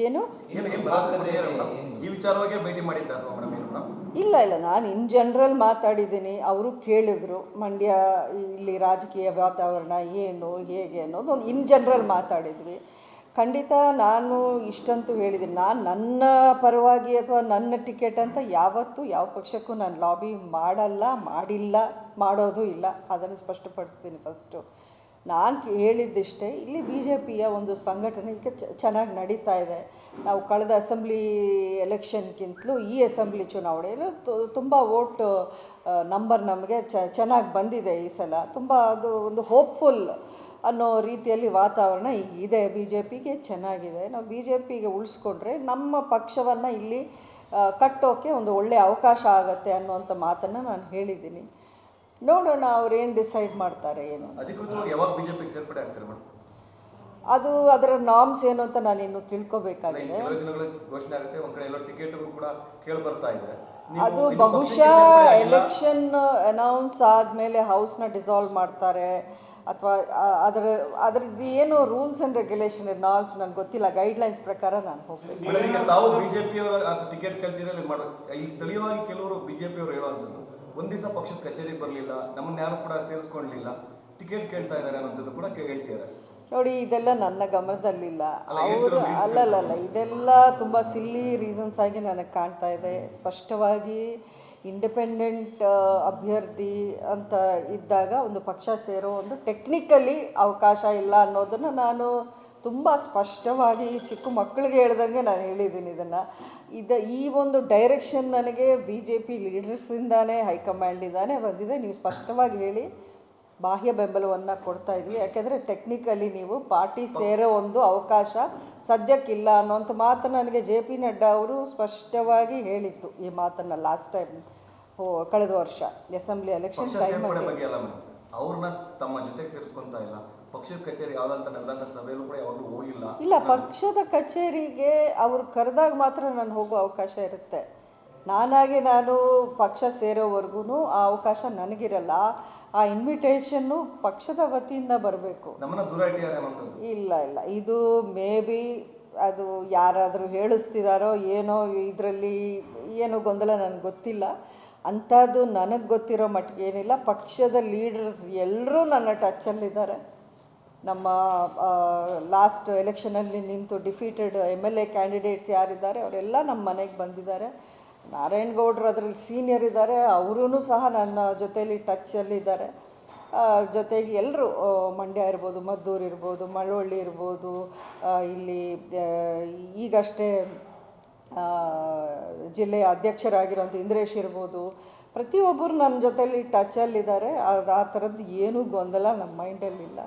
ಏನು ಈ ವಿಚಾರವಾಗಿ ಭೇಟಿ ಮಾಡಿದ್ದ ಅಥವಾ ಮೇಡಮ್ ಇಲ್ಲ ಇಲ್ಲ, ನಾನು ಇನ್ ಜನರಲ್ ಮಾತಾಡಿದ್ದೀನಿ. ಅವರು ಕೇಳಿದ್ರು ಮಂಡ್ಯ ಇಲ್ಲಿ ರಾಜಕೀಯ ವಾತಾವರಣ ಏನು ಹೇಗೆ ಅನ್ನೋದು ಒಂದು ಇನ್ ಜನರಲ್ ಮಾತಾಡಿದ್ವಿ. ಖಂಡಿತ ನಾನು ಇಷ್ಟಂತೂ ಹೇಳಿದ್ದೀನಿ, ನಾನು ನನ್ನ ಪರವಾಗಿ ಅಥವಾ ನನ್ನ ಟಿಕೆಟ್ ಅಂತ ಯಾವತ್ತೂ ಯಾವ ಪಕ್ಷಕ್ಕೂ ನಾನು ಲಾಬಿ ಮಾಡಲ್ಲ, ಮಾಡಿಲ್ಲ, ಮಾಡೋದು ಇಲ್ಲ. ಅದನ್ನು ಸ್ಪಷ್ಟಪಡಿಸ್ತೀನಿ. ಫಸ್ಟು ನಾನು ಹೇಳಿದ್ದಿಷ್ಟೇ, ಇಲ್ಲಿ ಬಿ ಜೆ ಪಿಯ ಒಂದು ಸಂಘಟನೆ ಈಗ ಚೆನ್ನಾಗಿ ನಡೀತಾ ಇದೆ. ನಾವು ಕಳೆದ ಅಸೆಂಬ್ಲಿ ಎಲೆಕ್ಷನ್ಗಿಂತಲೂ ಈ ಅಸೆಂಬ್ಲಿ ಚುನಾವಣೆಯಲ್ಲಿ ತುಂಬ ವೋಟ್ ನಂಬರ್ ನಮಗೆ ಚೆನ್ನಾಗಿ ಬಂದಿದೆ ಈ ಸಲ. ತುಂಬ ಅದು ಒಂದು ಹೋಪ್ಫುಲ್ ಅನ್ನೋ ರೀತಿಯಲ್ಲಿ ವಾತಾವರಣ ಇದೆ. ಬಿ ಜೆ ಪಿಗೆ ಚೆನ್ನಾಗಿದೆ. ನಾವು ಬಿ ಜೆ ಪಿಗೆ ಉಳಿಸ್ಕೊಂಡ್ರೆ ನಮ್ಮ ಪಕ್ಷವನ್ನು ಇಲ್ಲಿ ಕಟ್ಟೋಕ್ಕೆ ಒಂದು ಒಳ್ಳೆಯ ಅವಕಾಶ ಆಗುತ್ತೆ ಅನ್ನೋಂಥ ಮಾತನ್ನು ನಾನು ಹೇಳಿದ್ದೀನಿ. ನೋಡೋಣ ಅವ್ರೇನು ಡಿಸೈಡ್ ಮಾಡ್ತಾರೆ ಏನು. ಅದು ಅದರ ನಾರ್ಮ್ಸ್ ಏನು ಅಂತ ನಾನು ಇನ್ನು ತಿಳ್ಕೊಬೇಕಾಗಿದೆ. ಅದು ಬಹುಶಃ ಎಲೆಕ್ಷನ್ ಅನೌನ್ಸ್ ಆದಮೇಲೆ ಹೌಸ್ನ ಡಿಸಾಲ್ವ್ ಮಾಡ್ತಾರೆ ಅಥವಾ ಅದರದ್ದು ಏನು ರೂಲ್ಸ್ ಆ್ಯಂಡ್ ರೆಗ್ಯುಲೇಷನ್ ನಾರ್ಮ್ಸ್ ನನಗೆ ಗೊತ್ತಿಲ್ಲ. ಗೈಡ್ಲೈನ್ಸ್ ಪ್ರಕಾರ ನಾನು ಹೋಗಬೇಕು. ಸ್ಥಳೀಯವಾಗಿ ಕೆಲವರು ಬಿಜೆಪಿಯವರು ಹೇಳುವಂಥದ್ದು, ಒಂದು ದಿವಸ ಪಕ್ಷದ ಕಚೇರಿಗೆ ಬರಲಿಲ್ಲ, ನಮ್ಮನ್ನ ಯಾರು ಕೂಡ ಸೇರಿಸ್ಕೊಳ್ಳಲಿಲ್ಲ, ಟಿಕೆಟ್ ಕೇಳ್ತಾ ಇದ್ದಾರೆ ಅನ್ನೋಂಥದ್ದು ಕೂಡ ಹೇಳ್ತಿದ್ದಾರೆ. ನೋಡಿ, ಇದೆಲ್ಲ ನನ್ನ ಗಮನದಲ್ಲಿಲ್ಲ. ಅವರು ಅಲ್ಲಲ್ಲ, ಇದೆಲ್ಲ ತುಂಬ ಸಿಲ್ಲಿ ರೀಸನ್ಸ್ ಆಗಿ ನನಗೆ ಕಾಣ್ತಾ ಇದೆ. ಸ್ಪಷ್ಟವಾಗಿ ಇಂಡಿಪೆಂಡೆಂಟ್ ಅಭ್ಯರ್ಥಿ ಅಂತ ಇದ್ದಾಗ ಒಂದು ಪಕ್ಷ ಸೇರೋ ಒಂದು ಟೆಕ್ನಿಕಲಿ ಅವಕಾಶ ಇಲ್ಲ ಅನ್ನೋದನ್ನು ನಾನು ತುಂಬ ಸ್ಪಷ್ಟವಾಗಿ ಚಿಕ್ಕ ಮಕ್ಕಳಿಗೆ ಹೇಳ್ದಂಗೆ ನಾನು ಹೇಳಿದ್ದೀನಿ. ಈ ಒಂದು ಡೈರೆಕ್ಷನ್ ನನಗೆ ಬಿ ಜೆ ಪಿ ಲೀಡರ್ಸಿಂದಾನೇ, ಹೈಕಮಾಂಡಿಂದಾನೇ ಬಂದಿದೆ. ನೀವು ಸ್ಪಷ್ಟವಾಗಿ ಹೇಳಿ, ಬಾಹ್ಯ ಬೆಂಬಲವನ್ನು ಕೊಡ್ತಾ ಇದ್ವಿ. ಯಾಕೆಂದರೆ ಟೆಕ್ನಿಕಲಿ ನೀವು ಪಾರ್ಟಿ ಸೇರೋ ಒಂದು ಅವಕಾಶ ಸದ್ಯಕ್ಕಿಲ್ಲ ಅನ್ನೋಂಥ ಮಾತನ್ನು ನನಗೆ ಜೆ ಪಿ ನಡ್ಡಾ ಅವರು ಸ್ಪಷ್ಟವಾಗಿ ಹೇಳಿತ್ತು. ಈ ಮಾತನ್ನು ಲಾಸ್ಟ್ ಟೈಮ್ ಕಳೆದ ವರ್ಷ ಅಸೆಂಬ್ಲಿ ಎಲೆಕ್ಷನ್ ಟೈಮಲ್ಲಿ. ಅವ್ರನ್ನ ತಮ್ಮ ಜೊತೆಗೆ ಸೇರಿಸ್ಕೊಂತ ಇಲ್ಲ, ಪಕ್ಷದ ಕಚೇರಿ ಯಾವುದಂತ ನಡೆದಂಥ ಸಭೆಯಲ್ಲೂ ಕೂಡ ಯಾವಾಗಲೂ ಹೋಗಿಲ್ಲ. ಇಲ್ಲ, ಪಕ್ಷದ ಕಚೇರಿಗೆ ಅವರು ಕರೆದಾಗ ಮಾತ್ರ ನಾನು ಹೋಗೋ ಅವಕಾಶ ಇರುತ್ತೆ. ನಾನು ಪಕ್ಷ ಸೇರೋವರೆಗೂ ಆ ಅವಕಾಶ ನನಗಿರಲ್ಲ. ಆ ಇನ್ವಿಟೇಷನ್ನು ಪಕ್ಷದ ವತಿಯಿಂದ ಬರಬೇಕು. ಇಲ್ಲ ಇಲ್ಲ, ಇದು ಮೇ ಬಿ ಅದು ಯಾರಾದರೂ ಹೇಳಿಸ್ತಿದಾರೋ ಏನೋ, ಇದರಲ್ಲಿ ಏನೋ ಗೊಂದಲ ನನಗೆ ಗೊತ್ತಿಲ್ಲ. ಅಂಥದ್ದು ನನಗೆ ಗೊತ್ತಿರೋ ಮಟ್ಟಿಗೆ ಏನಿಲ್ಲ. ಪಕ್ಷದ ಲೀಡರ್ಸ್ ಎಲ್ಲರೂ ನನ್ನ ಟಚ್ಚಲ್ಲಿದ್ದಾರೆ. ನಮ್ಮ ಲಾಸ್ಟ್ ಎಲೆಕ್ಷನಲ್ಲಿ ನಿಂತು ಡಿಫೀಟೆಡ್ MLA ಕ್ಯಾಂಡಿಡೇಟ್ಸ್ ಯಾರಿದ್ದಾರೆ ಅವರೆಲ್ಲ ನಮ್ಮ ಮನೆಗೆ ಬಂದಿದ್ದಾರೆ. ನಾರಾಯಣಗೌಡರು ಅದರಲ್ಲಿ ಸೀನಿಯರ್ ಇದ್ದಾರೆ, ಅವರೂ ಸಹ ನನ್ನ ಜೊತೆಯಲ್ಲಿ ಟಚ್ಚಲ್ಲಿದ್ದಾರೆ. ಜೊತೆಗೆ ಎಲ್ಲರೂ, ಮಂಡ್ಯ ಇರ್ಬೋದು, ಮದ್ದೂರು ಇರ್ಬೋದು, ಮಳವಳ್ಳಿ ಇರ್ಬೋದು, ಇಲ್ಲಿ ಈಗಷ್ಟೇ ಜಿಲ್ಲೆಯ ಅಧ್ಯಕ್ಷರಾಗಿರೋಂಥ ಇಂದ್ರೇಶ್ ಇರ್ಬೋದು, ಪ್ರತಿಯೊಬ್ಬರು ನನ್ನ ಜೊತೆಯಲ್ಲಿ ಟಚಲ್ಲಿದ್ದಾರೆ. ಆ ಥರದ್ದು ಏನೂ ಗೊಂದಲ ನಮ್ಮ ಮೈಂಡಲ್ಲಿಲ್ಲ.